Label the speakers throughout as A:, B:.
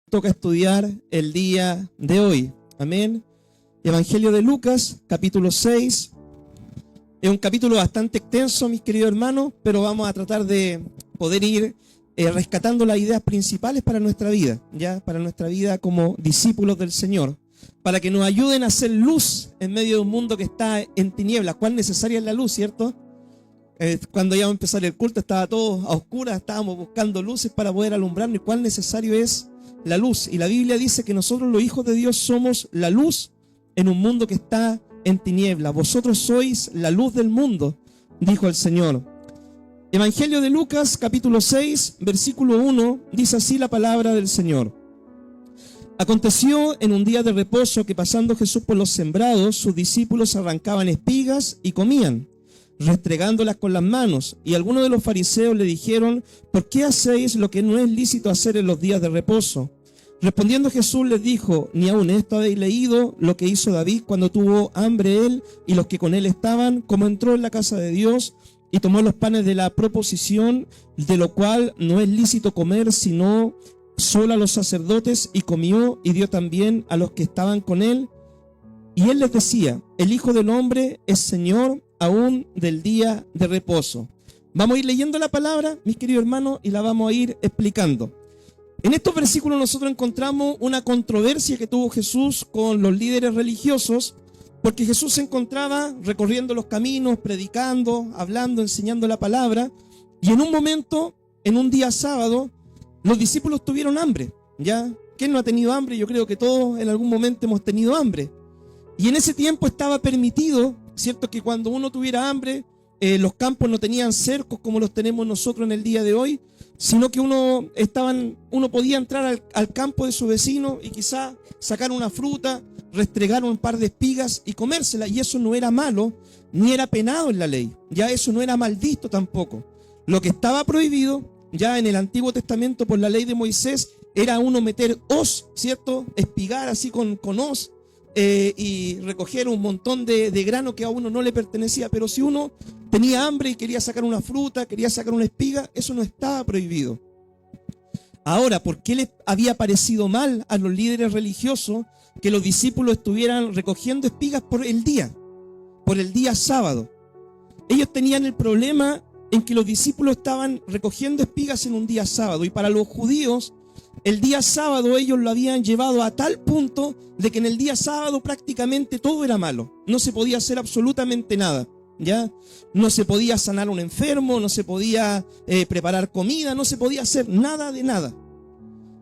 A: Toca estudiar el día de hoy. Amén. Evangelio de Lucas, capítulo 6. Es un capítulo bastante extenso, mis queridos hermanos, pero vamos a tratar de poder ir rescatando las ideas principales para nuestra vida, ya para nuestra vida como discípulos del Señor, para que nos ayuden a hacer luz en medio de un mundo que está en tinieblas. ¿Cuán necesaria es la luz, cierto? Cuando ya va a empezar el culto estaba todo a oscuras, estábamos buscando luces para poder alumbrarnos. ¿Y cuán necesario es la luz? Y la Biblia dice que nosotros, los hijos de Dios, somos la luz en un mundo que está en tinieblas. Vosotros sois la luz del mundo, dijo el Señor. Evangelio de Lucas, capítulo 6, versículo 1, dice así la palabra del Señor. Aconteció en un día de reposo que, pasando Jesús por los sembrados, sus discípulos arrancaban espigas y comían, restregándolas con las manos. Y algunos de los fariseos le dijeron: ¿por qué hacéis lo que no es lícito hacer en los días de reposo? Respondiendo Jesús les dijo: ¿ni aun esto habéis leído lo que hizo David cuando tuvo hambre él y los que con él estaban, como entró en la casa de Dios y tomó los panes de la proposición, de lo cual no es lícito comer sino solo a los sacerdotes, y comió y dio también a los que estaban con él? Y él les decía: el Hijo del Hombre es Señor aún del día de reposo. Vamos a ir leyendo la palabra, mis queridos hermanos, y la vamos a ir explicando. En estos versículos nosotros encontramos una controversia que tuvo Jesús con los líderes religiosos, porque Jesús se encontraba recorriendo los caminos, predicando, hablando, enseñando la palabra, y en un momento, en un día sábado, los discípulos tuvieron hambre. ¿Ya? ¿Quién no ha tenido hambre? Yo creo que todos en algún momento hemos tenido hambre. Y en ese tiempo estaba permitido, ¿cierto?, que cuando uno tuviera hambre, los campos no tenían cercos como los tenemos nosotros en el día de hoy, sino que uno podía entrar al campo de su vecino y quizá sacar una fruta, restregar un par de espigas y comérsela. Y eso no era malo, ni era penado en la ley. Ya eso no era mal visto tampoco. Lo que estaba prohibido ya en el Antiguo Testamento por la ley de Moisés era uno meter hoz, ¿cierto? Espigar así con hoz. Y recoger un montón de grano que a uno no le pertenecía. Pero si uno tenía hambre y quería sacar una fruta, quería sacar una espiga, eso no estaba prohibido. Ahora, ¿por qué les había parecido mal a los líderes religiosos que los discípulos estuvieran recogiendo espigas por el día sábado? Ellos tenían el problema en que los discípulos estaban recogiendo espigas en un día sábado, y para los judíos el día sábado ellos lo habían llevado a tal punto de que en el día sábado prácticamente todo era malo. No se podía hacer absolutamente nada, ¿ya? No se podía sanar a un enfermo, no se podía preparar comida, no se podía hacer nada de nada.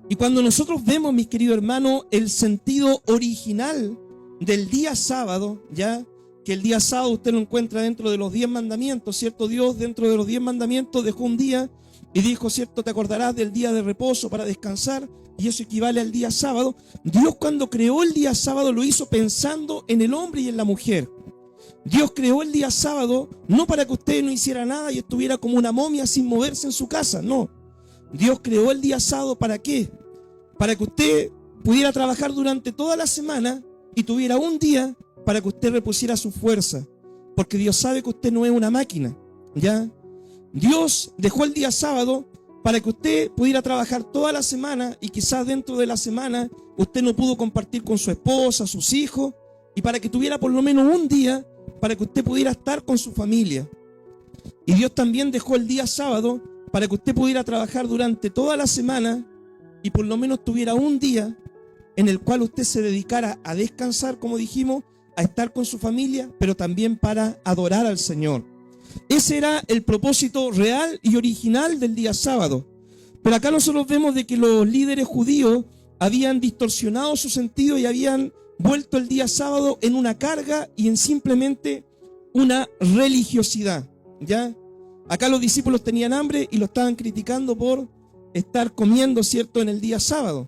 A: Y cuando nosotros vemos, mis queridos hermanos, el sentido original del día sábado, ¿ya? Que el día sábado usted lo encuentra dentro de los 10 mandamientos, ¿cierto? Dios dentro de los 10 mandamientos dejó un día y dijo, ¿cierto? Te acordarás del día de reposo para descansar, y eso equivale al día sábado. Dios, cuando creó el día sábado, lo hizo pensando en el hombre y en la mujer. Dios creó el día sábado no para que usted no hiciera nada y estuviera como una momia sin moverse en su casa, no. Dios creó el día sábado, ¿para qué? Para que usted pudiera trabajar durante toda la semana y tuviera un día para que usted repusiera su fuerza, porque Dios sabe que usted no es una máquina, ¿ya? Dios dejó el día sábado para que usted pudiera trabajar toda la semana, y quizás dentro de la semana usted no pudo compartir con su esposa, sus hijos, y para que tuviera por lo menos un día para que usted pudiera estar con su familia. Y Dios también dejó el día sábado para que usted pudiera trabajar durante toda la semana y por lo menos tuviera un día en el cual usted se dedicara a descansar, como dijimos, a estar con su familia, pero también para adorar al Señor. Ese era el propósito real y original del día sábado. Pero acá nosotros vemos de que los líderes judíos habían distorsionado su sentido y habían vuelto el día sábado en una carga y en simplemente una religiosidad, ¿ya? Acá los discípulos tenían hambre y lo estaban criticando por estar comiendo, ¿cierto?, en el día sábado.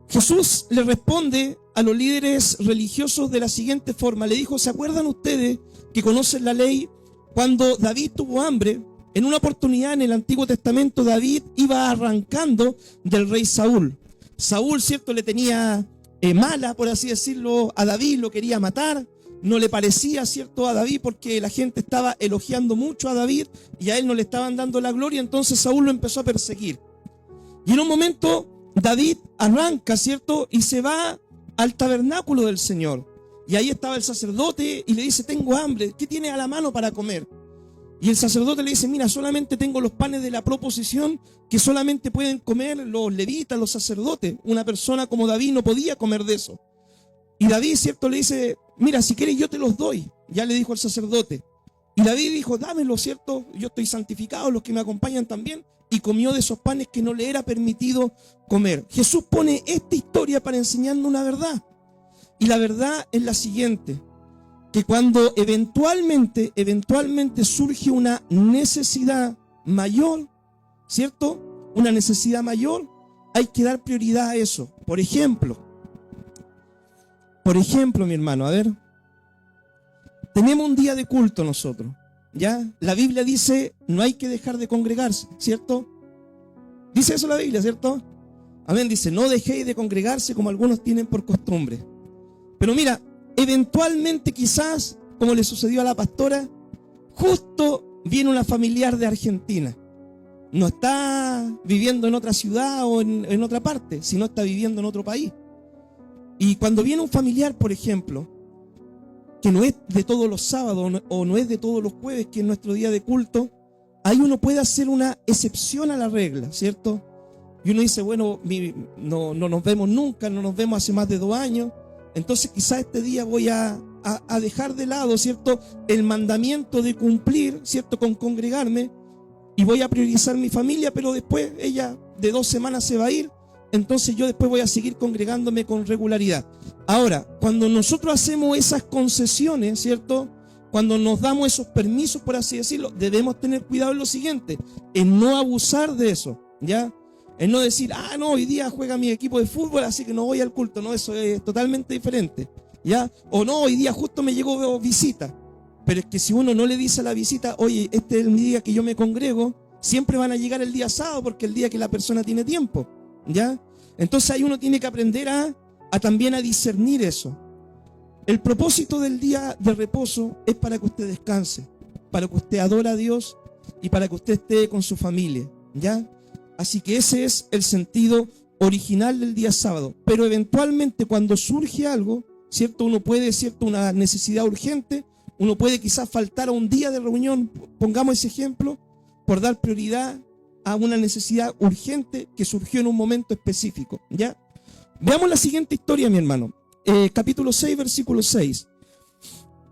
A: Jesús le responde a los líderes religiosos de la siguiente forma. Le dijo: ¿se acuerdan ustedes que conocen la ley? Cuando David tuvo hambre, en una oportunidad en el Antiguo Testamento, David iba arrancando del rey Saúl. Saúl, ¿cierto?, le tenía mala, por así decirlo, a David, lo quería matar. No le parecía, ¿cierto?, a David, porque la gente estaba elogiando mucho a David y a él no le estaban dando la gloria. Entonces Saúl lo empezó a perseguir. Y en un momento David arranca, ¿cierto? Y se va al tabernáculo del Señor. Y ahí estaba el sacerdote y le dice, tengo hambre, ¿qué tiene a la mano para comer? Y el sacerdote le dice, mira, solamente tengo los panes de la proposición que solamente pueden comer los levitas, los sacerdotes. Una persona como David no podía comer de eso. Y David, ¿cierto? Le dice, mira, si quieres yo te los doy. Ya le dijo el sacerdote. Y David dijo, dámelo, ¿cierto? Yo estoy santificado, los que me acompañan también. Y comió de esos panes que no le era permitido comer. Jesús pone esta historia para enseñarnos una verdad. Y la verdad es la siguiente. Que cuando eventualmente surge una necesidad mayor, ¿cierto? Una necesidad mayor, hay que dar prioridad a eso. Por ejemplo, mi hermano, a ver, tenemos un día de culto nosotros, ¿ya? La Biblia dice, no hay que dejar de congregarse, ¿cierto? Dice eso la Biblia, ¿cierto? Amén, dice, no dejéis de congregarse como algunos tienen por costumbre. Pero mira, eventualmente quizás, como le sucedió a la pastora, justo viene una familiar de Argentina. No está viviendo en otra ciudad o en otra parte, sino está viviendo en otro país. Y cuando viene un familiar, por ejemplo, que no es de todos los sábados o no es de todos los jueves, que es nuestro día de culto, ahí uno puede hacer una excepción a la regla, ¿cierto? Y uno dice, bueno, no nos vemos nunca, no nos vemos hace más de 2 años, entonces quizás este día voy a dejar de lado, ¿cierto?, el mandamiento de cumplir, ¿cierto?, con congregarme, y voy a priorizar mi familia, pero después ella de 2 semanas se va a ir, entonces yo después voy a seguir congregándome con regularidad. Ahora, cuando nosotros hacemos esas concesiones, ¿cierto?, cuando nos damos esos permisos, por así decirlo, debemos tener cuidado en lo siguiente, en no abusar de eso, ¿ya? En no decir, no, hoy día juega mi equipo de fútbol, así que no voy al culto. No, eso es totalmente diferente, ¿ya? O no, hoy día justo me llegó visita. Pero es que si uno no le dice a la visita, oye, este es el día que yo me congrego, siempre van a llegar el día sábado porque es el día que la persona tiene tiempo, ¿ya? Entonces ahí uno tiene que aprender también a discernir eso. El propósito del día de reposo es para que usted descanse, para que usted adore a Dios y para que usted esté con su familia, ¿ya? Así que ese es el sentido original del día sábado. Pero eventualmente cuando surge algo, ¿cierto? Uno puede, ¿cierto?, una necesidad urgente, uno puede quizás faltar a un día de reunión, pongamos ese ejemplo, por dar prioridad a una necesidad urgente que surgió en un momento específico, ¿ya? Veamos la siguiente historia, mi hermano. Capítulo 6, versículo 6.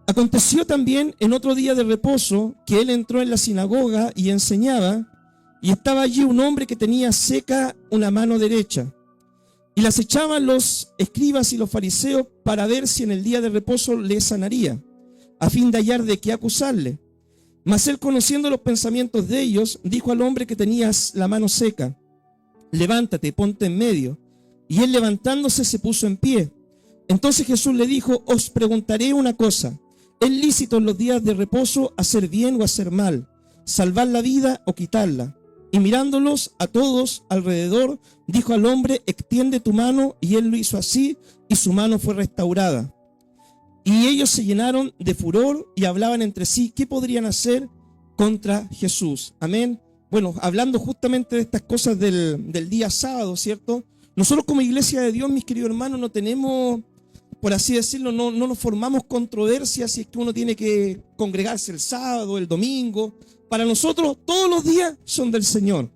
A: Aconteció también en otro día de reposo que él entró en la sinagoga y enseñaba, y estaba allí un hombre que tenía seca una mano derecha. Y las echaban los escribas y los fariseos para ver si en el día de reposo le sanaría, a fin de hallar de qué acusarle. Mas él, conociendo los pensamientos de ellos, dijo al hombre que tenía la mano seca, levántate, ponte en medio. Y él, levantándose, se puso en pie. Entonces Jesús le dijo, os preguntaré una cosa, ¿es lícito en los días de reposo hacer bien o hacer mal, salvar la vida o quitarla? Y mirándolos a todos alrededor, dijo al hombre, extiende tu mano, y él lo hizo así, y su mano fue restaurada. Y ellos se llenaron de furor y hablaban entre sí, ¿qué podrían hacer contra Jesús? Amén. Bueno, hablando justamente de estas cosas del día sábado, ¿cierto? Nosotros como iglesia de Dios, mis queridos hermanos, no tenemos, por así decirlo, no nos formamos controversias si es que uno tiene que congregarse el sábado, el domingo. Para nosotros todos los días son del Señor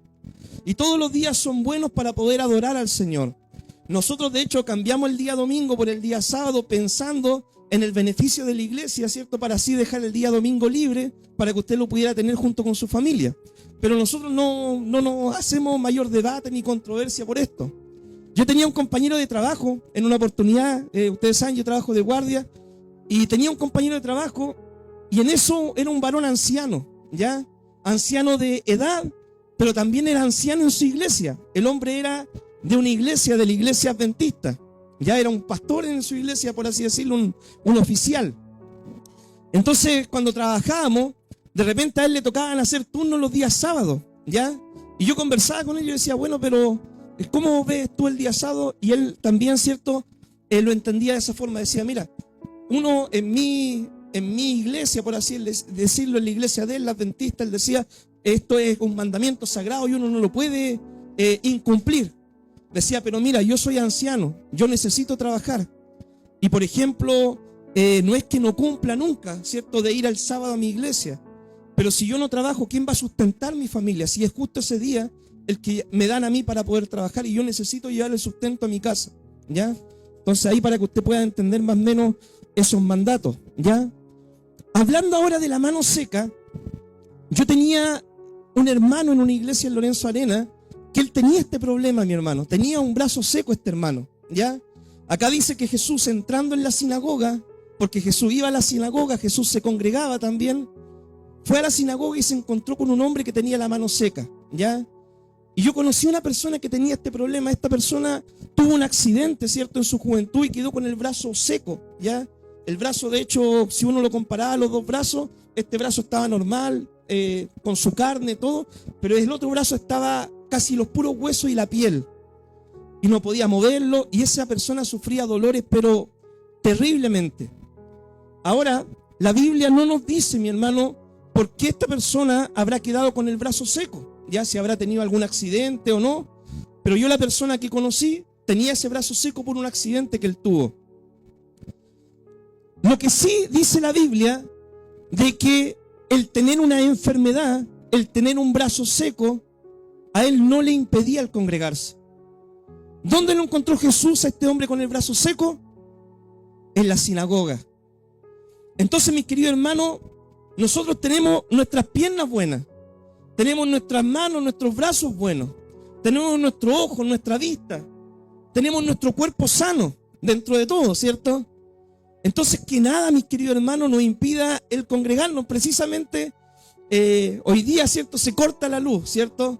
A: y todos los días son buenos para poder adorar al Señor. Nosotros de hecho cambiamos el día domingo por el día sábado pensando en el beneficio de la iglesia, ¿cierto? Para así dejar el día domingo libre para que usted lo pudiera tener junto con su familia. Pero nosotros no nos hacemos mayor debate ni controversia por esto. Yo tenía un compañero de trabajo en una oportunidad, ustedes saben, yo trabajo de guardia, y tenía un compañero de trabajo y en eso era un varón anciano, ¿ya? Anciano de edad, pero también era anciano en su iglesia. El hombre era de una iglesia, de la iglesia adventista. Ya era un pastor en su iglesia, por así decirlo, un oficial. Entonces, cuando trabajábamos, de repente a él le tocaban hacer turnos los días sábados, ¿ya? Y yo conversaba con él y yo decía, bueno, pero ¿cómo ves tú el día sábado? Y él también, ¿cierto? Él lo entendía de esa forma. Decía, mira, uno en mi iglesia, por así decirlo, en la iglesia de él, la adventista, él decía, esto es un mandamiento sagrado y uno no lo puede incumplir. decía, pero mira, yo soy anciano, yo necesito trabajar. Y por ejemplo, no es que no cumpla nunca, ¿cierto?, de ir al sábado a mi iglesia. Pero si yo no trabajo, ¿quién va a sustentar mi familia? Si es justo ese día el que me dan a mí para poder trabajar y yo necesito llevar el sustento a mi casa, ¿ya? Entonces ahí para que usted pueda entender más o menos esos mandatos, ¿ya? Hablando ahora de la mano seca, yo tenía un hermano en una iglesia en Lorenzo Arena que él tenía este problema, mi hermano. Tenía un brazo seco este hermano, ¿ya? Acá dice que Jesús entrando en la sinagoga, porque Jesús iba a la sinagoga, Jesús se congregaba también, fue a la sinagoga y se encontró con un hombre que tenía la mano seca, ¿ya? Y yo conocí a una persona que tenía este problema. Esta persona tuvo un accidente, ¿cierto?, en su juventud y quedó con el brazo seco, ¿ya? El brazo, de hecho, si uno lo comparaba los dos brazos, este brazo estaba normal, con su carne, todo, pero el otro brazo estaba casi los puros huesos y la piel. Y no podía moverlo y esa persona sufría dolores, pero terriblemente. Ahora, la Biblia no nos dice, mi hermano, por qué esta persona habrá quedado con el brazo seco. Ya si habrá tenido algún accidente o no, pero yo la persona que conocí tenía ese brazo seco por un accidente que él tuvo. Lo que sí dice la Biblia de que el tener una enfermedad, el tener un brazo seco, a él no le impedía el congregarse. ¿Dónde lo encontró Jesús a este hombre con el brazo seco? En la sinagoga. Entonces, mis queridos hermanos, nosotros tenemos nuestras piernas buenas. Tenemos nuestras manos, nuestros brazos buenos. Tenemos nuestros ojos, nuestra vista. Tenemos nuestro cuerpo sano dentro de todo, ¿cierto? Entonces, que nada, mis queridos hermanos, nos impida el congregarnos. Precisamente, hoy día, ¿cierto?, se corta la luz, ¿cierto?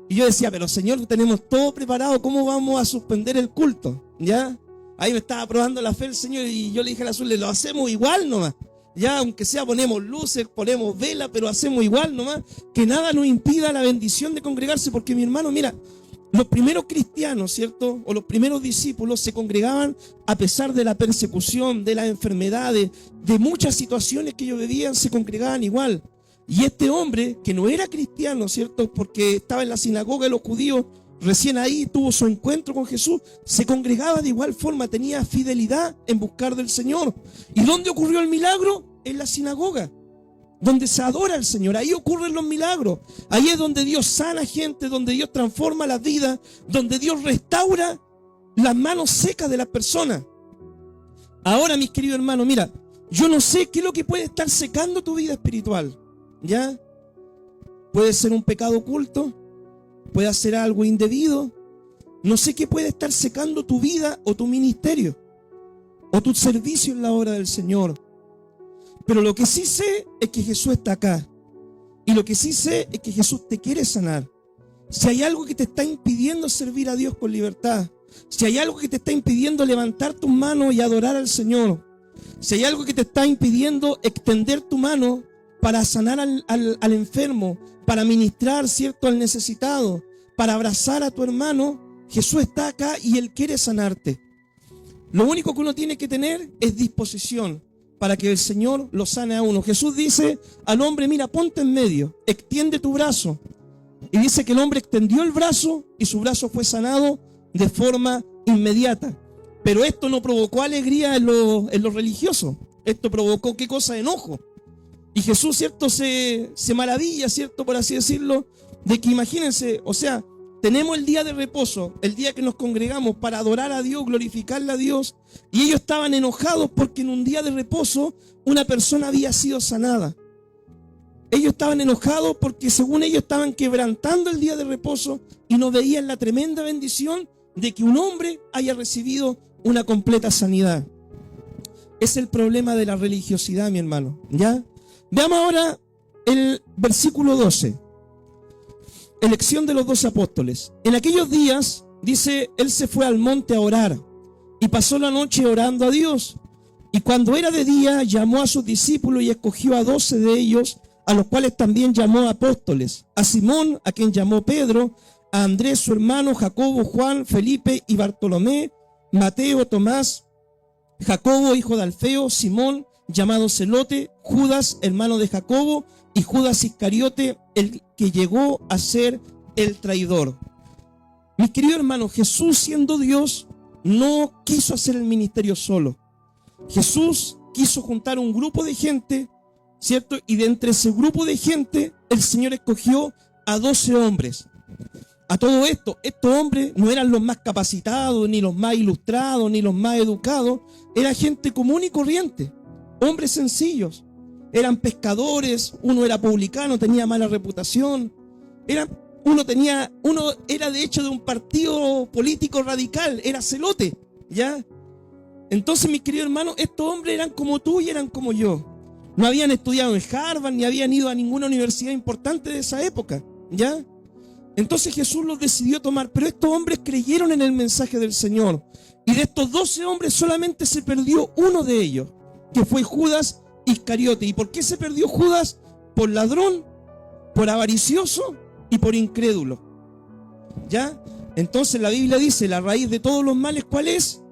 A: Y yo decía, pero Señor, tenemos todo preparado, ¿cómo vamos a suspender el culto? ¿Ya? Ahí me estaba probando la fe el Señor y yo le dije a Azul, lo hacemos igual nomás. Ya, aunque sea ponemos luces, ponemos velas, pero hacemos igual nomás. Que nada nos impida la bendición de congregarse, porque mi hermano, mira, los primeros cristianos, ¿cierto?, o los primeros discípulos se congregaban a pesar de la persecución, de las enfermedades, de muchas situaciones que ellos vivían, se congregaban igual. Y este hombre, que no era cristiano, ¿cierto?, porque estaba en la sinagoga de los judíos, recién ahí tuvo su encuentro con Jesús, se congregaba de igual forma, tenía fidelidad en buscar del Señor. ¿Y dónde ocurrió el milagro? En la sinagoga, donde se adora al Señor. Ahí ocurren los milagros. Ahí es donde Dios sana gente, donde Dios transforma las vidas, donde Dios restaura las manos secas de las personas. Ahora, mis queridos hermanos, mira, yo no sé qué es lo que puede estar secando tu vida espiritual, ¿ya? Puede ser un pecado oculto, puede ser algo indebido. No sé qué puede estar secando tu vida o tu ministerio o tu servicio en la obra del Señor. Pero lo que sí sé es que Jesús está acá. Y lo que sí sé es que Jesús te quiere sanar. Si hay algo que te está impidiendo servir a Dios con libertad, si hay algo que te está impidiendo levantar tus manos y adorar al Señor, si hay algo que te está impidiendo extender tu mano para sanar al enfermo, para ministrar, ¿cierto?, al necesitado, para abrazar a tu hermano, Jesús está acá y Él quiere sanarte. Lo único que uno tiene que tener es disposición para que el Señor lo sane a uno. Jesús dice al hombre, mira, ponte en medio, extiende tu brazo. Y dice que el hombre extendió el brazo y su brazo fue sanado de forma inmediata. Pero esto no provocó alegría en los religiosos. Esto provocó, ¿qué cosa? Enojo. Y Jesús, ¿cierto?, se maravilla, ¿cierto?, por así decirlo, de que imagínense, o sea, tenemos el día de reposo, el día que nos congregamos para adorar a Dios, glorificarle a Dios, y ellos estaban enojados porque en un día de reposo una persona había sido sanada. Ellos estaban enojados porque según ellos estaban quebrantando el día de reposo y no veían la tremenda bendición de que un hombre haya recibido una completa sanidad. Es el problema de la religiosidad, mi hermano, ¿ya? Veamos ahora el versículo 12. Elección de los 12 apóstoles. En aquellos días, dice, él se fue al monte a orar y pasó la noche orando a Dios. Y cuando era de día, llamó a sus discípulos y escogió a 12 de ellos, a los cuales también llamó apóstoles. A Simón, a quien llamó Pedro, a Andrés su hermano, Jacobo, Juan, Felipe y Bartolomé, Mateo, Tomás, Jacobo, hijo de Alfeo, Simón, llamado Celote, Judas, hermano de Jacobo, y Judas Iscariote, el que llegó a ser el traidor. Mis queridos hermanos, Jesús, siendo Dios, no quiso hacer el ministerio solo. Jesús quiso juntar un grupo de gente, ¿cierto? Y de entre ese grupo de gente, el Señor escogió a 12 hombres. A todo esto, estos hombres no eran los más capacitados, ni los más ilustrados, ni los más educados. Era gente común y corriente, hombres sencillos. Eran pescadores, uno era publicano, tenía mala reputación. Uno era de hecho de un partido político radical, era celote, ¿ya? Entonces, mis queridos hermanos, estos hombres eran como tú y eran como yo. No habían estudiado en Harvard, ni habían ido a ninguna universidad importante de esa época, ¿ya? Entonces Jesús los decidió tomar, pero estos hombres creyeron en el mensaje del Señor. Y de estos 12 hombres solamente se perdió uno de ellos, que fue Judas Iscariote. ¿Y por qué se perdió Judas? Por ladrón, por avaricioso y por incrédulo, ¿ya? Entonces la Biblia dice, la raíz de todos los males, ¿cuál es?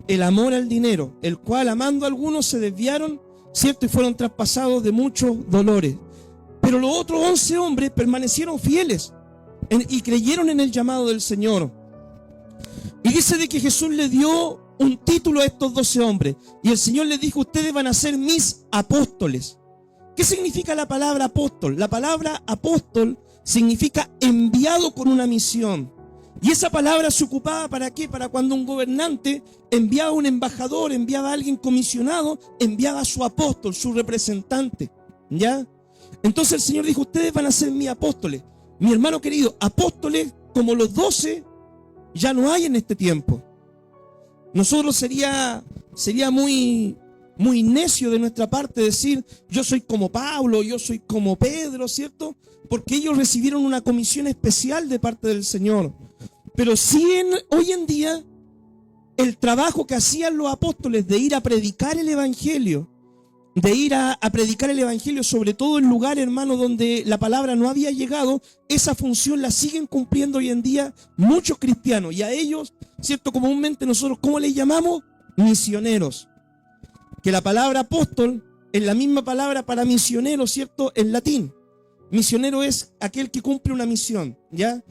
A: El amor al dinero, el cual amando a algunos se desviaron, ¿cierto? Y fueron traspasados de muchos dolores. Pero los otros 11 hombres permanecieron fieles y creyeron en el llamado del Señor. Y dice de que Jesús le dio un título a estos 12 hombres. Y el Señor les dijo, ustedes van a ser mis apóstoles. ¿Qué significa la palabra apóstol? La palabra apóstol significa enviado con una misión. Y esa palabra se ocupaba ¿para qué? Para cuando un gobernante enviaba a un embajador, enviaba a alguien comisionado, enviaba a su apóstol, su representante, ¿ya? Entonces el Señor dijo, ustedes van a ser mis apóstoles. Mi hermano querido, apóstoles como los 12 ya no hay en este tiempo. Nosotros sería muy necio de nuestra parte decir, yo soy como Pablo, yo soy como Pedro, ¿cierto? Porque ellos recibieron una comisión especial de parte del Señor. Pero sí hoy en día, el trabajo que hacían los apóstoles de ir a predicar el Evangelio, de ir a predicar el Evangelio, sobre todo en lugares, hermano, donde la palabra no había llegado, esa función la siguen cumpliendo hoy en día muchos cristianos. Y a ellos, ¿cierto? Comúnmente nosotros, ¿cómo les llamamos? Misioneros. Que la palabra apóstol es la misma palabra para misionero, ¿cierto? En latín. Misionero es aquel que cumple una misión, ¿ya?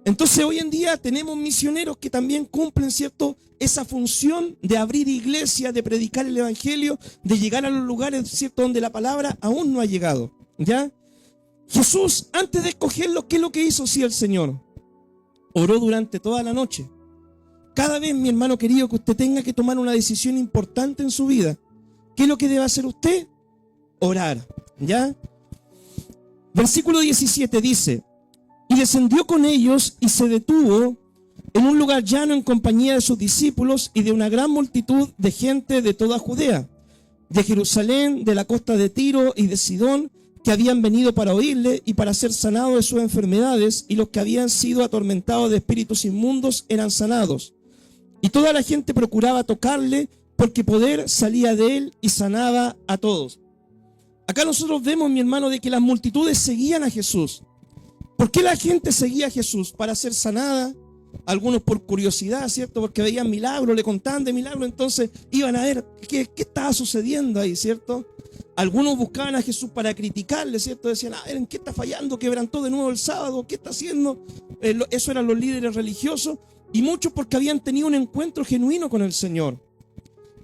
A: Entonces hoy en día tenemos misioneros que también cumplen, ¿cierto?, esa función de abrir iglesias, de predicar el Evangelio, de llegar a los lugares, ¿cierto?, donde la palabra aún no ha llegado, ¿ya? Jesús, antes de escogerlo, ¿qué es lo que hizo? Sí, el Señor oró durante toda la noche. Cada vez, mi hermano querido, que usted tenga que tomar una decisión importante en su vida, ¿qué es lo que debe hacer usted? Orar, ¿ya? Versículo 17 dice, y descendió con ellos y se detuvo en un lugar llano en compañía de sus discípulos y de una gran multitud de gente de toda Judea, de Jerusalén, de la costa de Tiro y de Sidón, que habían venido para oírle y para ser sanados de sus enfermedades, y los que habían sido atormentados de espíritus inmundos eran sanados. Y toda la gente procuraba tocarle, porque poder salía de él y sanaba a todos. Acá nosotros vemos, mi hermano, de que las multitudes seguían a Jesús. ¿Por qué la gente seguía a Jesús? Para ser sanada, algunos por curiosidad, ¿cierto? Porque veían milagros, le contaban de milagros, entonces iban a ver qué estaba sucediendo ahí, ¿cierto? Algunos buscaban a Jesús para criticarle, ¿cierto? Decían, a ver, ¿en qué está fallando? ¿Quebrantó de nuevo el sábado? ¿Qué está haciendo? Eso eran los líderes religiosos, y muchos porque habían tenido un encuentro genuino con el Señor.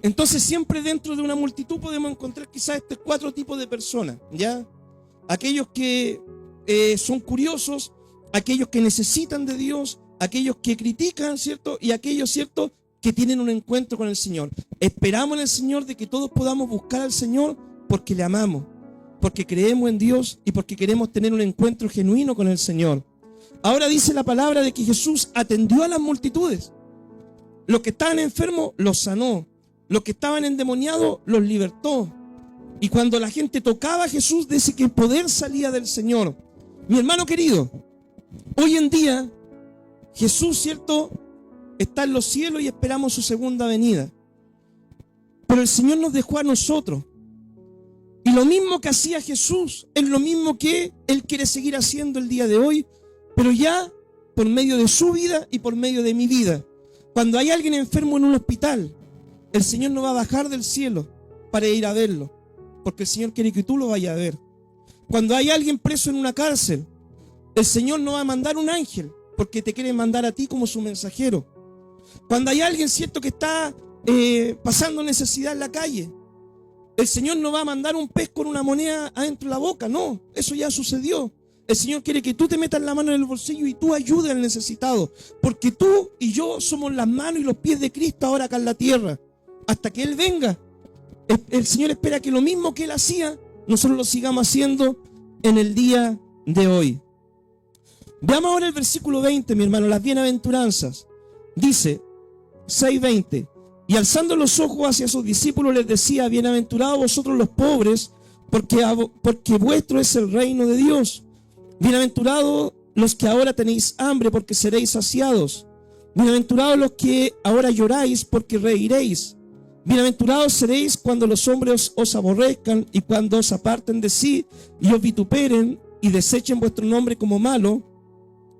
A: Entonces siempre dentro de una multitud podemos encontrar quizás estos 4 tipos de personas, ¿ya? Aquellos que son curiosos, aquellos que necesitan de Dios, aquellos que critican, ¿cierto? Y aquellos, ¿cierto?, que tienen un encuentro con el Señor. Esperamos en el Señor de que todos podamos buscar al Señor porque le amamos, porque creemos en Dios y porque queremos tener un encuentro genuino con el Señor. Ahora dice la palabra de que Jesús atendió a las multitudes. Los que estaban enfermos los sanó, los que estaban endemoniados los libertó. Y cuando la gente tocaba a Jesús, dice que el poder salía del Señor. Mi hermano querido, hoy en día Jesús, ¿cierto?, está en los cielos y esperamos su segunda venida. Pero el Señor nos dejó a nosotros. Y lo mismo que hacía Jesús es lo mismo que Él quiere seguir haciendo el día de hoy, pero ya por medio de su vida y por medio de mi vida. Cuando hay alguien enfermo en un hospital, el Señor no va a bajar del cielo para ir a verlo, porque el Señor quiere que tú lo vayas a ver. Cuando hay alguien preso en una cárcel, el Señor no va a mandar un ángel porque te quiere mandar a ti como su mensajero. Cuando hay alguien, cierto, que está pasando necesidad en la calle, el Señor no va a mandar un pez con una moneda adentro de la boca, no, eso ya sucedió. El Señor quiere que tú te metas la mano en el bolsillo y tú ayudes al necesitado, porque tú y yo somos las manos y los pies de Cristo ahora acá en la tierra, hasta que Él venga. El Señor espera que lo mismo que Él hacía, nosotros lo sigamos haciendo en el día de hoy. Veamos ahora el versículo 20, mi hermano, las bienaventuranzas. Dice, 6:20, y alzando los ojos hacia sus discípulos les decía: bienaventurados vosotros los pobres, porque vuestro es el reino de Dios. Bienaventurados los que ahora tenéis hambre, porque seréis saciados. Bienaventurados los que ahora lloráis, porque reiréis. Bienaventurados seréis cuando los hombres os aborrezcan y cuando os aparten de sí y os vituperen y desechen vuestro nombre como malo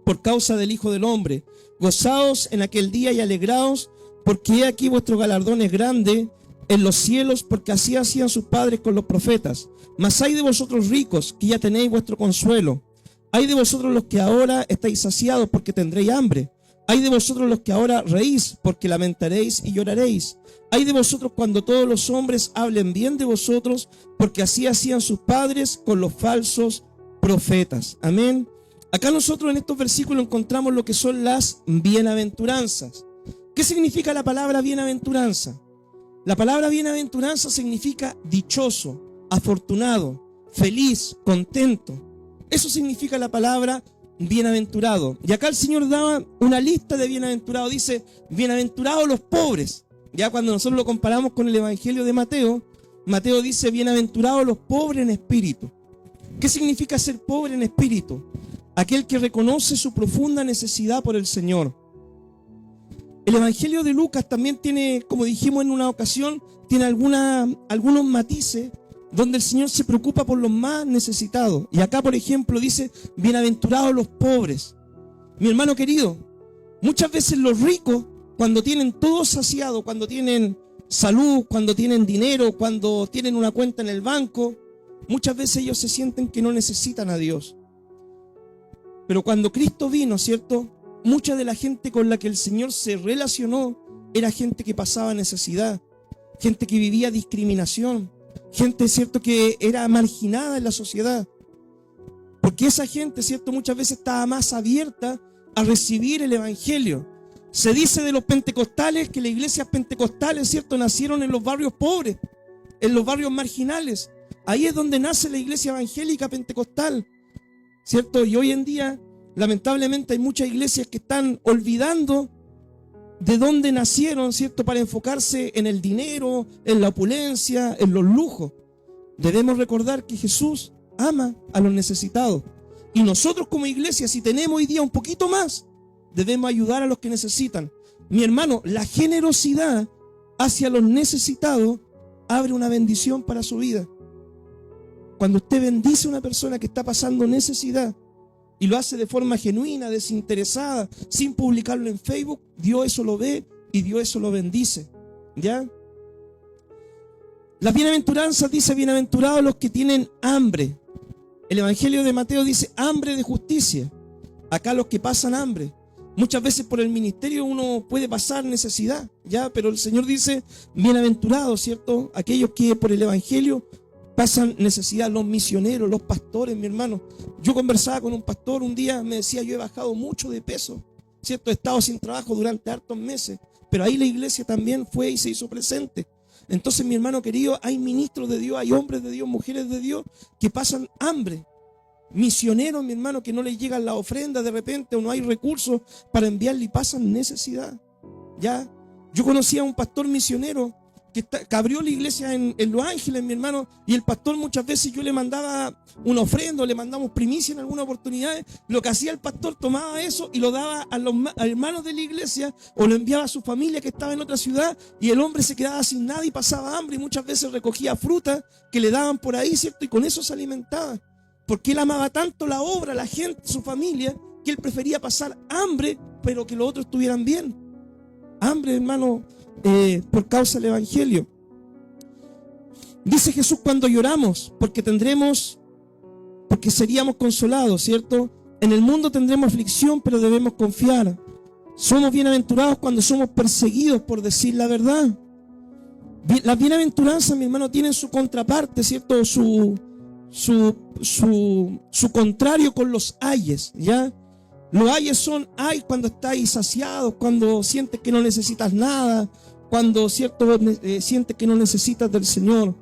A: por causa del Hijo del Hombre. Gozaos en aquel día y alegraos, porque he aquí vuestro galardón es grande en los cielos, porque así hacían sus padres con los profetas. Mas hay de vosotros ricos, que ya tenéis vuestro consuelo. Hay de vosotros los que ahora estáis saciados, porque tendréis hambre. Hay de vosotros los que ahora reís, porque lamentaréis y lloraréis. Hay de vosotros cuando todos los hombres hablen bien de vosotros, porque así hacían sus padres con los falsos profetas. Amén. Acá nosotros en estos versículos encontramos lo que son las bienaventuranzas. ¿Qué significa la palabra bienaventuranza? La palabra bienaventuranza significa dichoso, afortunado, feliz, contento. Eso significa la palabra bienaventurado. Y acá el Señor daba una lista de bienaventurados. Dice, bienaventurados los pobres. Ya cuando nosotros lo comparamos con el Evangelio de Mateo, Mateo dice, bienaventurados los pobres en espíritu. ¿Qué significa ser pobre en espíritu? Aquel que reconoce su profunda necesidad por el Señor. El Evangelio de Lucas también tiene, como dijimos en una ocasión, tiene algunos matices donde el Señor se preocupa por los más necesitados. Y acá, por ejemplo, dice, bienaventurados los pobres. Mi hermano querido, muchas veces los ricos, cuando tienen todo saciado, cuando tienen salud, cuando tienen dinero, cuando tienen una cuenta en el banco, muchas veces ellos se sienten que no necesitan a Dios. Pero cuando Cristo vino, ¿cierto? Mucha de la gente con la que el Señor se relacionó era gente que pasaba necesidad, gente que vivía discriminación, gente, ¿cierto?, que era marginada en la sociedad. Porque esa gente, ¿cierto?, muchas veces estaba más abierta a recibir el Evangelio. Se dice de los pentecostales que las iglesias pentecostales, ¿cierto?, nacieron en los barrios pobres, en los barrios marginales. Ahí es donde nace la iglesia evangélica pentecostal, ¿cierto? Y hoy en día, lamentablemente, hay muchas iglesias que están olvidando de dónde nacieron, ¿cierto?, para enfocarse en el dinero, en la opulencia, en los lujos. Debemos recordar que Jesús ama a los necesitados. Y nosotros como iglesia, si tenemos hoy día un poquito más, debemos ayudar a los que necesitan. Mi hermano, la generosidad hacia los necesitados abre una bendición para su vida. Cuando usted bendice a una persona que está pasando necesidad y lo hace de forma genuina, desinteresada, sin publicarlo en Facebook, Dios eso lo ve y Dios eso lo bendice. ¿Ya? Las bienaventuranzas dice, bienaventurados los que tienen hambre. El Evangelio de Mateo dice hambre de justicia. Acá los que pasan hambre. Muchas veces por el ministerio uno puede pasar necesidad, ¿ya? Pero el Señor dice, bienaventurados, ¿cierto? Aquellos que por el Evangelio pasan necesidad, los misioneros, los pastores, mi hermano. Yo conversaba con un pastor un día, me decía, yo he bajado mucho de peso, ¿cierto? He estado sin trabajo durante hartos meses, pero ahí la iglesia también fue y se hizo presente. Entonces, mi hermano querido, hay ministros de Dios, hay hombres de Dios, mujeres de Dios que pasan hambre. Misioneros, mi hermano, que no les llegan las ofrendas de repente o no hay recursos para enviarle y pasan necesidad. ¿Ya? Yo conocía a un pastor misionero que abrió la iglesia en Los Ángeles, mi hermano, y el pastor muchas veces yo le mandaba una ofrenda, le mandamos primicia en alguna oportunidad. Lo que hacía el pastor, tomaba eso y lo daba a los hermanos de la iglesia o lo enviaba a su familia que estaba en otra ciudad, y el hombre se quedaba sin nada y pasaba hambre, y muchas veces recogía fruta que le daban por ahí, ¿cierto? Y con eso se alimentaba, porque él amaba tanto la obra, la gente, su familia, que él prefería pasar hambre, pero que los otros estuvieran bien. Hambre, hermano, por causa del Evangelio. Dice Jesús, cuando lloramos, porque seríamos consolados, ¿cierto? En el mundo tendremos aflicción, pero debemos confiar. Somos bienaventurados cuando somos perseguidos por decir la verdad. Las bienaventuranzas, mi hermano, tienen su contraparte, ¿cierto? Su contrario con los ayes, ¿ya? Los ayes son ay cuando estás saciado, cuando sientes que no necesitas nada, cuando, ¿cierto? Sientes que no necesitas del Señor.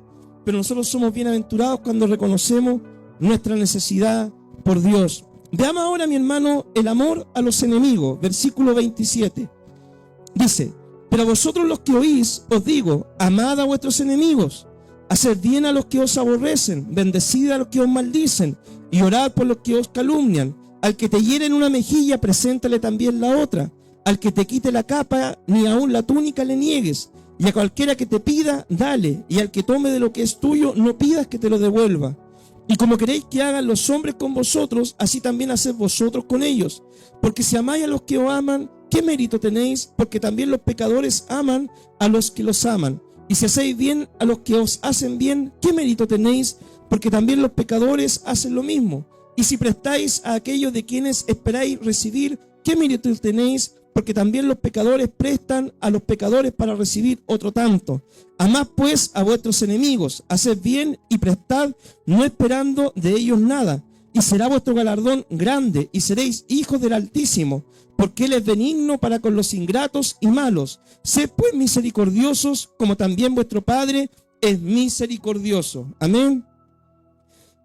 A: Pero nosotros somos bienaventurados cuando reconocemos nuestra necesidad por Dios. Veamos ahora, mi hermano, el amor a los enemigos. Versículo 27. Dice: pero a vosotros los que oís, os digo, amad a vuestros enemigos, haced bien a los que os aborrecen, bendecid a los que os maldicen, y orad por los que os calumnian. Al que te hiere en una mejilla, preséntale también la otra. Al que te quite la capa, ni aun la túnica le niegues. Y a cualquiera que te pida, dale. Y al que tome de lo que es tuyo, no pidas que te lo devuelva. Y como queréis que hagan los hombres con vosotros, así también haced vosotros con ellos. Porque si amáis a los que os aman, ¿qué mérito tenéis? Porque también los pecadores aman a los que los aman. Y si hacéis bien a los que os hacen bien, ¿qué mérito tenéis? Porque también los pecadores hacen lo mismo. Y si prestáis a aquellos de quienes esperáis recibir, ¿qué mérito tenéis? Porque también los pecadores prestan a los pecadores para recibir otro tanto. Amad pues a vuestros enemigos, haced bien y prestad, no esperando de ellos nada. Y será vuestro galardón grande, y seréis hijos del Altísimo, porque Él es benigno para con los ingratos y malos. Sed pues misericordiosos, como también vuestro Padre es misericordioso. Amén.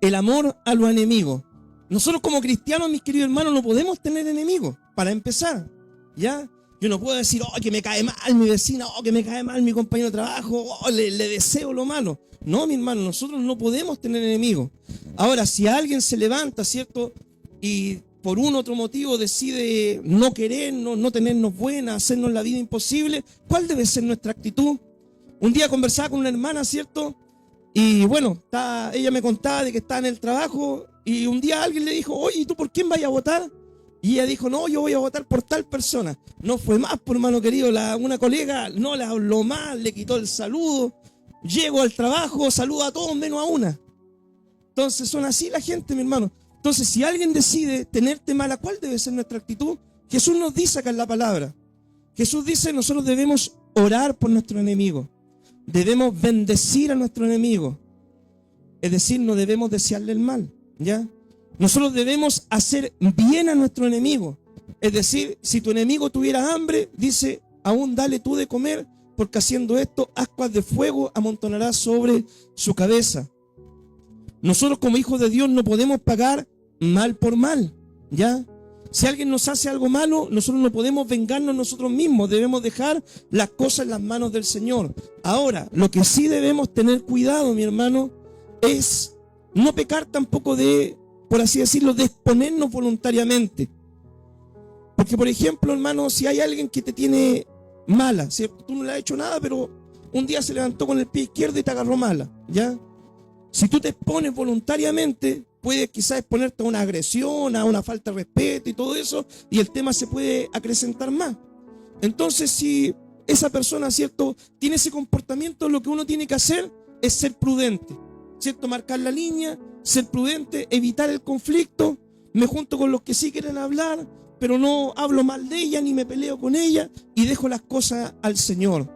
A: El amor a los enemigos. Nosotros como cristianos, mis queridos hermanos, no podemos tener enemigos, para empezar. ¿Ya? Yo no puedo decir, oh, que me cae mal mi vecina, oh, que me cae mal mi compañero de trabajo, oh, le deseo lo malo. No, mi hermano, nosotros no podemos tener enemigos. Ahora, si alguien se levanta, ¿cierto? Y por un otro motivo decide no querernos, no tenernos buenas, hacernos la vida imposible, ¿cuál debe ser nuestra actitud? Un día conversaba con una hermana, ¿cierto? Y bueno, ella me contaba de que estaba en el trabajo y un día alguien le dijo, oye, ¿y tú por quién vas a votar? Y ella dijo, no, yo voy a votar por tal persona. No fue más, por hermano querido, una colega no le habló mal, le quitó el saludo. Llego al trabajo, saludo a todos menos a una. Entonces son así la gente, mi hermano. Entonces si alguien decide tenerte mala, ¿cuál debe ser nuestra actitud? Jesús nos dice acá en la palabra. Jesús dice, nosotros debemos orar por nuestro enemigo. Debemos bendecir a nuestro enemigo. Es decir, no debemos desearle el mal, ¿ya? Nosotros debemos hacer bien a nuestro enemigo. Es decir, si tu enemigo tuviera hambre, dice, aún dale tú de comer, porque haciendo esto, ascuas de fuego amontonarás sobre su cabeza. Nosotros como hijos de Dios no podemos pagar mal por mal, ¿ya? Si alguien nos hace algo malo, nosotros no podemos vengarnos nosotros mismos. Debemos dejar las cosas en las manos del Señor. Ahora, lo que sí debemos tener cuidado, mi hermano, es no pecar tampoco de, por así decirlo, de exponernos voluntariamente. Porque, por ejemplo, hermano, si hay alguien que te tiene mala, ¿cierto? Tú no le has hecho nada, pero un día se levantó con el pie izquierdo y te agarró mala, ¿ya? Si tú te expones voluntariamente, puedes quizás exponerte a una agresión, a una falta de respeto y todo eso, y el tema se puede acrecentar más. Entonces, si esa persona, ¿cierto?, tiene ese comportamiento, lo que uno tiene que hacer es ser prudente, ¿cierto? Marcar la línea, ser prudente, evitar el conflicto. Me junto con los que sí quieren hablar, pero no hablo mal de ella ni me peleo con ella y dejo las cosas al Señor.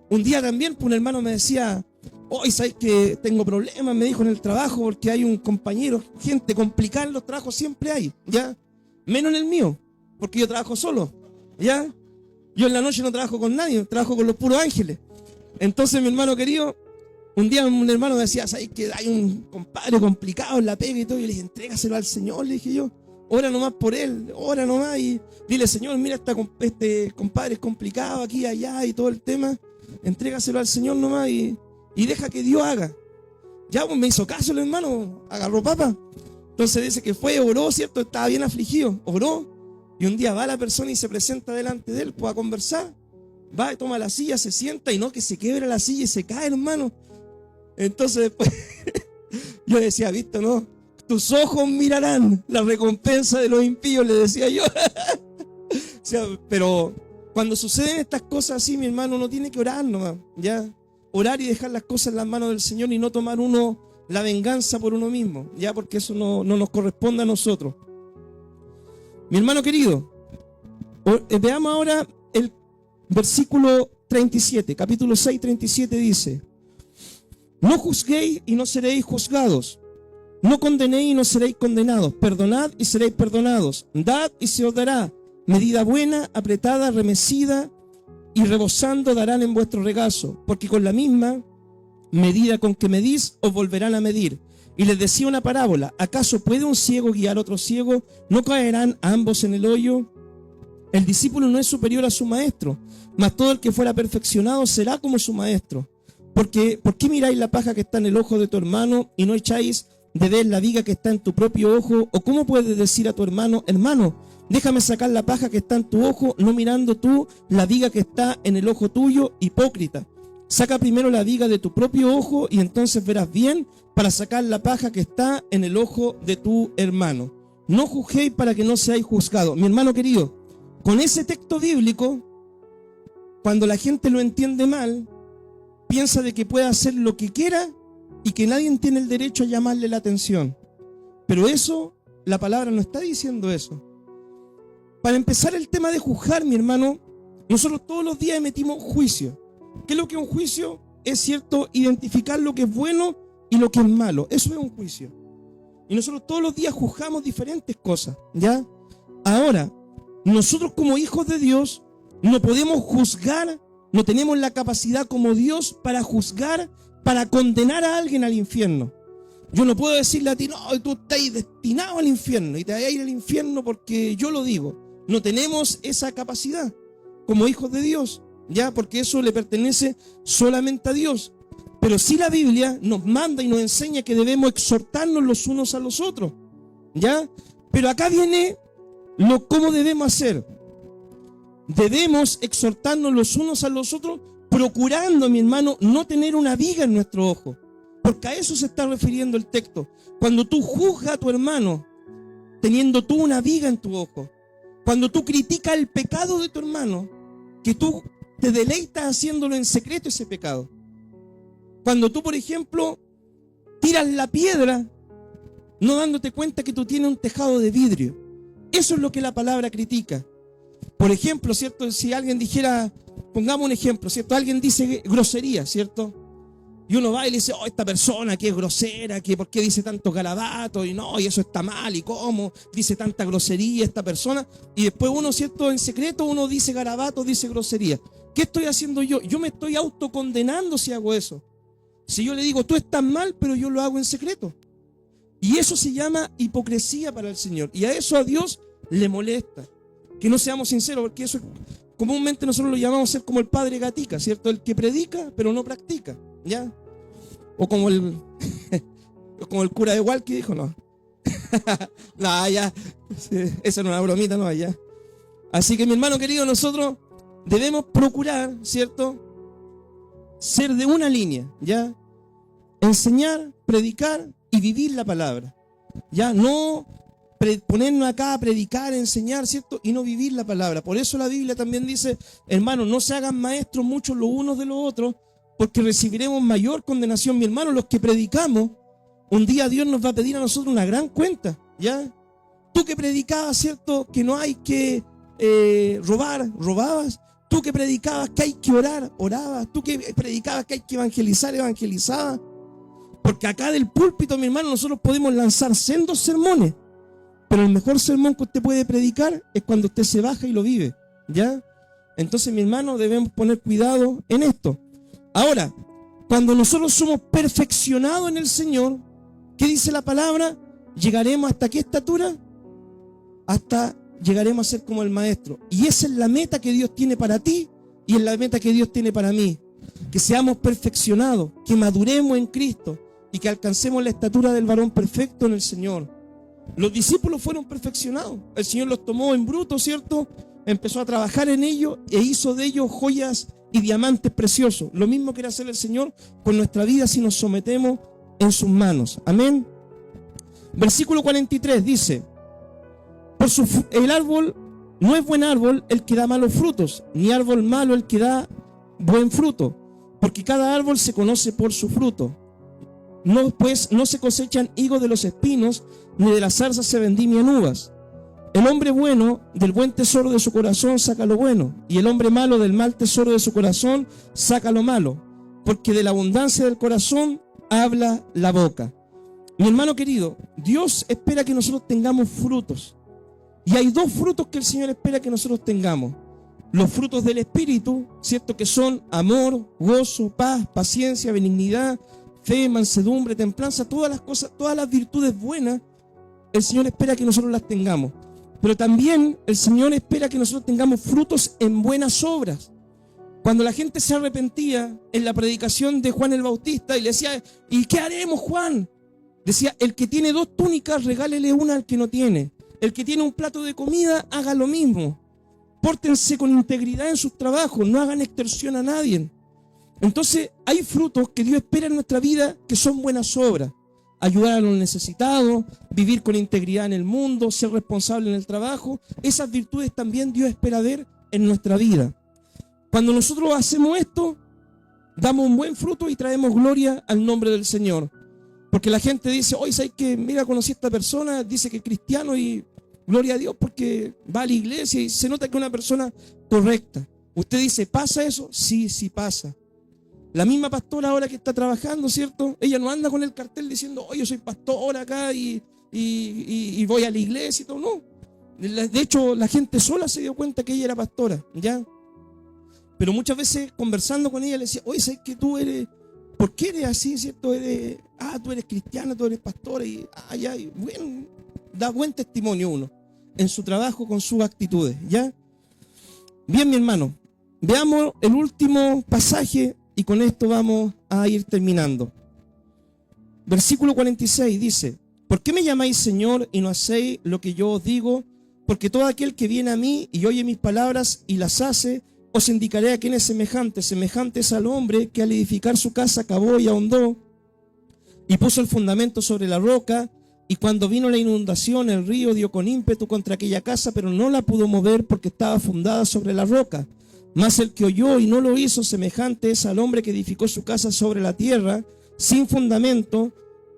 A: Un día también un hermano me decía, hoy sabes que tengo problemas, me dijo, en el trabajo, porque hay un compañero, gente complicada en los trabajos siempre hay, ¿ya? Menos en el mío, porque yo trabajo solo, ¿ya? Yo en la noche no trabajo con nadie, trabajo con los puros ángeles. Entonces, mi hermano querido, un día un hermano me decía, ¿sabes que hay un compadre complicado en la pega y todo? Y yo le dije, entrégaselo al Señor, le dije yo. Ora nomás por él, ora nomás y dile, Señor, mira, este compadre es complicado aquí, allá y todo el tema. Entrégaselo al Señor nomás y deja que Dios haga. Ya, pues me hizo caso el hermano, agarró papa. Entonces dice que fue, oró, ¿cierto? Estaba bien afligido, oró. Y un día va la persona y se presenta delante de él, pues a conversar. Va y toma la silla, se sienta y no, que se quiebra la silla y se cae, hermano. Entonces después yo decía, ¿viste, no? Tus ojos mirarán la recompensa de los impíos, le decía yo. O sea, pero cuando suceden estas cosas así, mi hermano, uno tiene que orar nomás, ¿ya? Orar y dejar las cosas en las manos del Señor y no tomar uno la venganza por uno mismo, ¿ya? Porque eso no nos corresponde a nosotros. Mi hermano querido, veamos ahora el versículo 37, capítulo 6, 37 dice: no juzguéis y no seréis juzgados, no condenéis y no seréis condenados, perdonad y seréis perdonados, dad y se os dará, medida buena, apretada, remecida y rebosando darán en vuestro regazo, porque con la misma medida con que medís os volverán a medir. Y les decía una parábola: ¿acaso puede un ciego guiar a otro ciego? ¿No caerán ambos en el hoyo? El discípulo no es superior a su maestro, mas todo el que fuera perfeccionado será como su maestro. Porque, ¿por qué miráis la paja que está en el ojo de tu hermano y no echáis de ver la viga que está en tu propio ojo? ¿O cómo puedes decir a tu hermano: hermano, déjame sacar la paja que está en tu ojo, no mirando tú la viga que está en el ojo tuyo? Hipócrita, saca primero la viga de tu propio ojo y entonces verás bien para sacar la paja que está en el ojo de tu hermano. No juzguéis para que no seáis juzgados. Mi hermano querido, con ese texto bíblico, cuando la gente lo entiende mal, piensa de que puede hacer lo que quiera y que nadie tiene el derecho a llamarle la atención. Pero eso, la palabra no está diciendo eso. Para empezar el tema de juzgar, mi hermano, nosotros todos los días emitimos juicio. ¿Qué es lo que es un juicio? Es cierto, identificar lo que es bueno y lo que es malo. Eso es un juicio. Y nosotros todos los días juzgamos diferentes cosas, ¿ya? Ahora, nosotros como hijos de Dios no podemos juzgar, no tenemos la capacidad como Dios para juzgar, para condenar a alguien al infierno. Yo no puedo decirle a ti: no, tú estás destinado al infierno y te vas a ir al infierno porque yo lo digo. No tenemos esa capacidad como hijos de Dios, ¿ya? Porque eso le pertenece solamente a Dios. Pero sí la Biblia nos manda y nos enseña que debemos exhortarnos los unos a los otros, ¿ya? Pero acá viene cómo debemos hacer. Debemos exhortarnos los unos a los otros, procurando, mi hermano, no tener una viga en nuestro ojo. Porque a eso se está refiriendo el texto. Cuando tú juzgas a tu hermano, teniendo tú una viga en tu ojo. Cuando tú criticas el pecado de tu hermano, que tú te deleitas haciéndolo en secreto ese pecado. Cuando tú, por ejemplo, tiras la piedra, no dándote cuenta que tú tienes un tejado de vidrio. Eso es lo que la palabra critica. Por ejemplo, ¿cierto? Si alguien dijera, pongamos un ejemplo, ¿cierto? Alguien dice grosería, ¿cierto? Y uno va y le dice: oh, esta persona que es grosera, que por qué dice tanto garabato, y no, y eso está mal, y cómo dice tanta grosería esta persona. Y después uno, ¿cierto? En secreto uno dice garabato, dice grosería. ¿Qué estoy haciendo yo? Yo me estoy autocondenando si hago eso. Si yo le digo: tú estás mal, pero yo lo hago en secreto. Y eso se llama hipocresía para el Señor. Y a eso a Dios le molesta. Que no seamos sinceros, porque eso comúnmente nosotros lo llamamos ser como el padre Gatica, ¿cierto? El que predica, pero no practica, ¿ya? O como como el cura de Walkie dijo: no. No, ya. Esa no es una bromita, no, ya. Así que, mi hermano querido, nosotros debemos procurar, ¿cierto?, ser de una línea, ¿ya? Enseñar, predicar y vivir la palabra, ¿ya? No ponernos acá a predicar, enseñar, ¿cierto? Y no vivir la palabra. Por eso la Biblia también dice: hermanos, no se hagan maestros muchos los unos de los otros, porque recibiremos mayor condenación. Mi hermano, los que predicamos, un día Dios nos va a pedir a nosotros una gran cuenta, ¿ya? Tú que predicabas, ¿cierto?, que no hay que robar, robabas. Tú que predicabas que hay que orar, orabas. Tú que predicabas que hay que evangelizar, evangelizabas. Porque acá del púlpito, mi hermano, nosotros podemos lanzar sendos sermones, pero el mejor sermón que usted puede predicar es cuando usted se baja y lo vive, ¿ya? Entonces, mi hermano, debemos poner cuidado en esto. Ahora, cuando nosotros somos perfeccionados en el Señor, ¿qué dice la palabra? ¿Llegaremos hasta qué estatura? Hasta llegaremos a ser como el Maestro. Y esa es la meta que Dios tiene para ti y es la meta que Dios tiene para mí. Que seamos perfeccionados, que maduremos en Cristo y que alcancemos la estatura del varón perfecto en el Señor. Los discípulos fueron perfeccionados. El Señor los tomó en bruto, ¿cierto? Empezó a trabajar en ellos e hizo de ellos joyas y diamantes preciosos. Lo mismo quiere hacer el Señor con nuestra vida si nos sometemos en sus manos. Amén. Versículo 43 dice: el árbol no es buen árbol el que da malos frutos, ni árbol malo el que da buen fruto, porque cada árbol se conoce por su fruto. No, pues no se cosechan higos de los espinos, ni de las zarzas se vendimian uvas. El hombre bueno del buen tesoro de su corazón saca lo bueno, y el hombre malo del mal tesoro de su corazón saca lo malo, porque de la abundancia del corazón habla la boca. Mi hermano querido, Dios espera que nosotros tengamos frutos. Y hay dos frutos que el Señor espera que nosotros tengamos. Los frutos del Espíritu, ¿cierto? Que son amor, gozo, paz, paciencia, benignidad, fe, mansedumbre, templanza, todas las cosas, todas las virtudes buenas, el Señor espera que nosotros las tengamos. Pero también el Señor espera que nosotros tengamos frutos en buenas obras. Cuando la gente se arrepentía en la predicación de Juan el Bautista y le decía, ¿y qué haremos, Juan? Decía, el que tiene 2 túnicas, regálele una al que no tiene. El que tiene un plato de comida, haga lo mismo. Pórtense con integridad en sus trabajos, no hagan extorsión a nadie. Entonces, hay frutos que Dios espera en nuestra vida que son buenas obras. Ayudar a los necesitados, vivir con integridad en el mundo, ser responsable en el trabajo. Esas virtudes también Dios espera ver en nuestra vida. Cuando nosotros hacemos esto, damos un buen fruto y traemos gloria al nombre del Señor. Porque la gente dice, oye, ¿sabes qué? Mira, conocí a esta persona, dice que es cristiano y gloria a Dios porque va a la iglesia y se nota que es una persona correcta. Usted dice, ¿pasa eso? Sí, sí pasa. La misma pastora ahora que está trabajando, ¿cierto? Ella no anda con el cartel diciendo, oye, yo soy pastor acá y voy a la iglesia y todo. No. De hecho, la gente sola se dio cuenta que ella era pastora, ¿ya? Pero muchas veces conversando con ella le decía, oye, ¿sabes que tú eres? ¿Por qué eres así, cierto? Tú eres cristiana, tú eres pastora y bueno, da buen testimonio uno en su trabajo con sus actitudes, ¿ya? Bien, mi hermano, veamos el último pasaje y con esto vamos a ir terminando. Versículo 46 dice, ¿por qué me llamáis Señor y no hacéis lo que yo os digo? Porque todo aquel que viene a mí y oye mis palabras y las hace, os indicaré a quién es semejante. Semejante es al hombre que al edificar su casa cavó y ahondó y puso el fundamento sobre la roca, y cuando vino la inundación el río dio con ímpetu contra aquella casa, pero no la pudo mover porque estaba fundada sobre la roca. Mas el que oyó y no lo hizo, semejante es al hombre que edificó su casa sobre la tierra sin fundamento,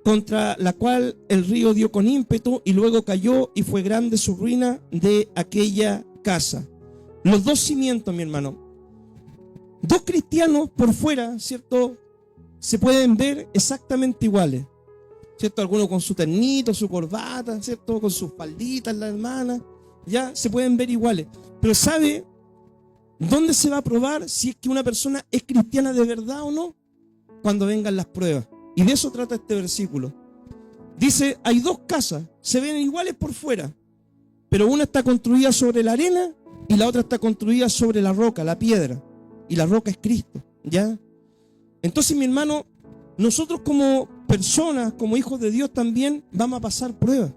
A: contra la cual el río dio con ímpetu y luego cayó, y fue grande su ruina de aquella casa. Los dos cimientos, mi hermano. Dos cristianos por fuera, ¿cierto? Se pueden ver exactamente iguales, ¿cierto? Algunos con su ternito, su corbata, ¿cierto? Con sus falditas, la hermana, ya se pueden ver iguales. Pero ¿sabe dónde se va a probar si es que una persona es cristiana de verdad o no? Cuando vengan las pruebas. Y de eso trata este versículo. Dice, hay dos casas, se ven iguales por fuera, pero una está construida sobre la arena y la otra está construida sobre la roca, la piedra. Y la roca es Cristo, ¿ya? Entonces, mi hermano, nosotros como personas, como hijos de Dios también vamos a pasar pruebas.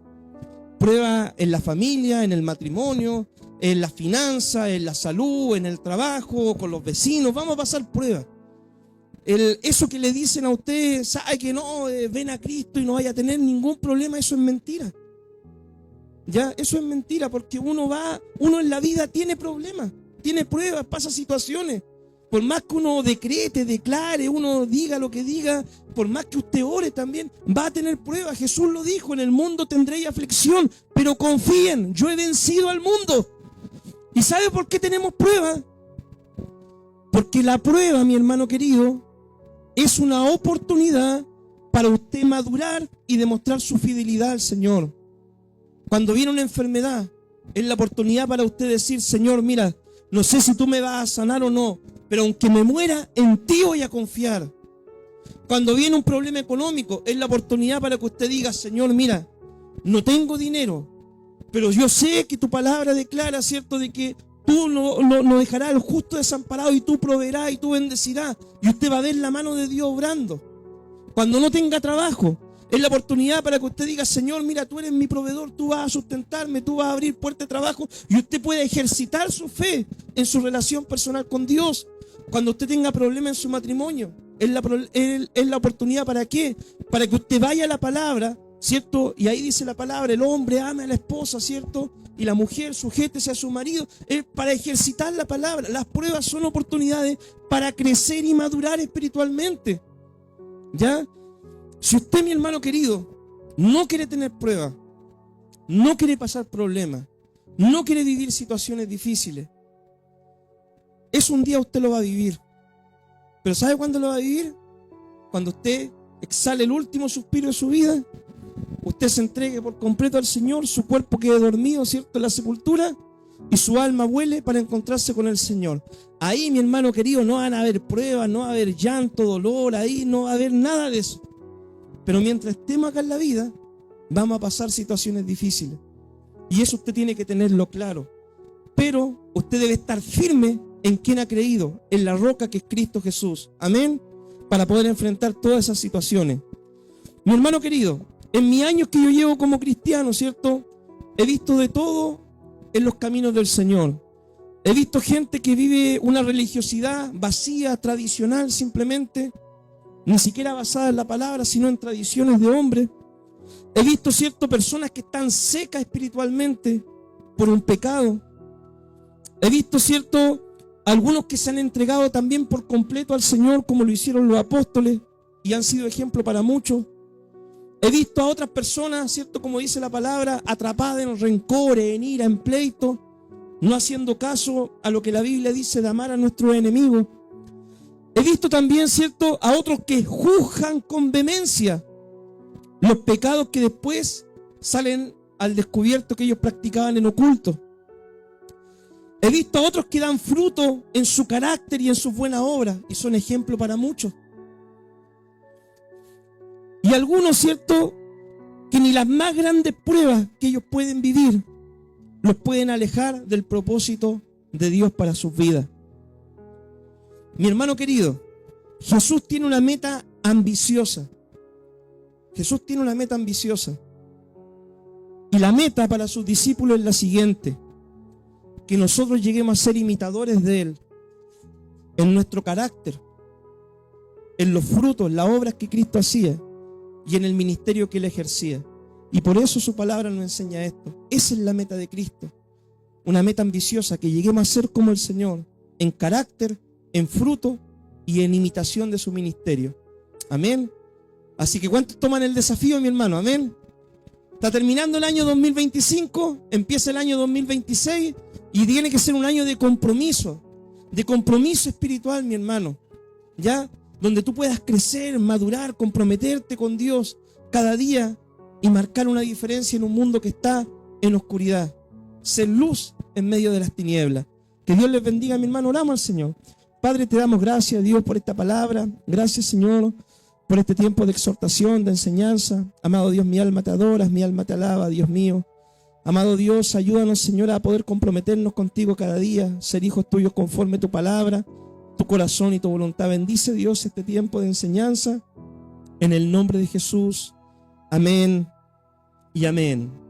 A: Pruebas en la familia, en el matrimonio, en la finanza, en la salud, en el trabajo, con los vecinos. Vamos a pasar pruebas. Eso que le dicen a usted, sabe que no, ven a Cristo y no vaya a tener ningún problema, eso es mentira. Ya, eso es mentira, porque uno en la vida tiene problemas, tiene pruebas, pasa situaciones. Por más que uno decrete, declare, uno diga lo que diga, por más que usted ore también, va a tener pruebas. Jesús lo dijo, en el mundo tendréis aflicción, pero confíen, yo he vencido al mundo. ¿Y sabe por qué tenemos pruebas? Porque la prueba, mi hermano querido, es una oportunidad para usted madurar y demostrar su fidelidad al Señor. Cuando viene una enfermedad, es la oportunidad para usted decir, Señor, mira, no sé si tú me vas a sanar o no, pero aunque me muera, en ti voy a confiar. Cuando viene un problema económico, es la oportunidad para que usted diga, Señor, mira, no tengo dinero, pero yo sé que tu palabra declara, ¿cierto?, de que tú no dejarás al justo desamparado y tú proveerás y tú bendecirás. Y usted va a ver la mano de Dios obrando. Cuando no tenga trabajo, es la oportunidad para que usted diga, Señor, mira, tú eres mi proveedor, tú vas a sustentarme, tú vas a abrir puertas de trabajo. Y usted puede ejercitar su fe en su relación personal con Dios. Cuando usted tenga problemas en su matrimonio, es la oportunidad ¿para qué? Para que usted vaya a la palabra, ¿cierto? Y ahí dice la palabra, el hombre ame a la esposa, ¿cierto? Y la mujer sujétese a su marido. Es para ejercitar la palabra. Las pruebas son oportunidades para crecer y madurar espiritualmente, ¿ya? Si usted, mi hermano querido, no quiere tener pruebas, no quiere pasar problemas, no quiere vivir situaciones difíciles, eso un día usted lo va a vivir. Pero ¿sabe cuándo lo va a vivir? Cuando usted exhale el último suspiro de su vida, usted se entregue por completo al Señor, su cuerpo quede dormido, ¿cierto?, en la sepultura, y su alma vuele para encontrarse con el Señor. Ahí, mi hermano querido, no van a haber pruebas, no va a haber llanto, dolor, ahí no va a haber nada de eso. Pero mientras estemos acá en la vida, vamos a pasar situaciones difíciles. Y eso usted tiene que tenerlo claro. Pero usted debe estar firme en quien ha creído, en la roca que es Cristo Jesús. Amén. Para poder enfrentar todas esas situaciones. Mi hermano querido, en mis años que yo llevo como cristiano, ¿cierto?, he visto de todo en los caminos del Señor. He visto gente que vive una religiosidad vacía, tradicional simplemente, ni siquiera basada en la palabra, sino en tradiciones de hombres. He visto, ¿cierto?, personas que están secas espiritualmente por un pecado. He visto, ¿cierto?, algunos que se han entregado también por completo al Señor, como lo hicieron los apóstoles, y han sido ejemplo para muchos. He visto a otras personas, ¿cierto?, como dice la palabra, atrapadas en rencores, en ira, en pleito, no haciendo caso a lo que la Biblia dice de amar a nuestros enemigos. He visto también, ¿cierto?, a otros que juzgan con vehemencia los pecados que después salen al descubierto que ellos practicaban en oculto. He visto a otros que dan fruto en su carácter y en sus buenas obras, y son ejemplo para muchos. Y algunos, ¿cierto?, que ni las más grandes pruebas que ellos pueden vivir los pueden alejar del propósito de Dios para sus vidas. Mi hermano querido, Jesús tiene una meta ambiciosa. Jesús tiene una meta ambiciosa. Y la meta para sus discípulos es la siguiente: que nosotros lleguemos a ser imitadores de Él en nuestro carácter, en los frutos, en las obras que Cristo hacía y en el ministerio que Él ejercía. Y por eso su palabra nos enseña esto. Esa es la meta de Cristo, una meta ambiciosa, que lleguemos a ser como el Señor en carácter, en fruto y en imitación de su ministerio. Amén. Así que ¿cuántos toman el desafío, mi hermano? Amén. Está terminando el año 2025, empieza el año 2026 y tiene que ser un año de compromiso espiritual, mi hermano, ¿ya? Donde tú puedas crecer, madurar, comprometerte con Dios cada día y marcar una diferencia en un mundo que está en oscuridad. Ser luz en medio de las tinieblas. Que Dios les bendiga, mi hermano. Oramos al Señor. Padre, te damos gracias, Dios, por esta palabra. Gracias, Señor, por este tiempo de exhortación, de enseñanza. Amado Dios, mi alma te adora, mi alma te alaba, Dios mío. Amado Dios, ayúdanos, Señor, a poder comprometernos contigo cada día, ser hijos tuyos conforme tu palabra, tu corazón y tu voluntad. Bendice, Dios, este tiempo de enseñanza. En el nombre de Jesús. Amén y amén.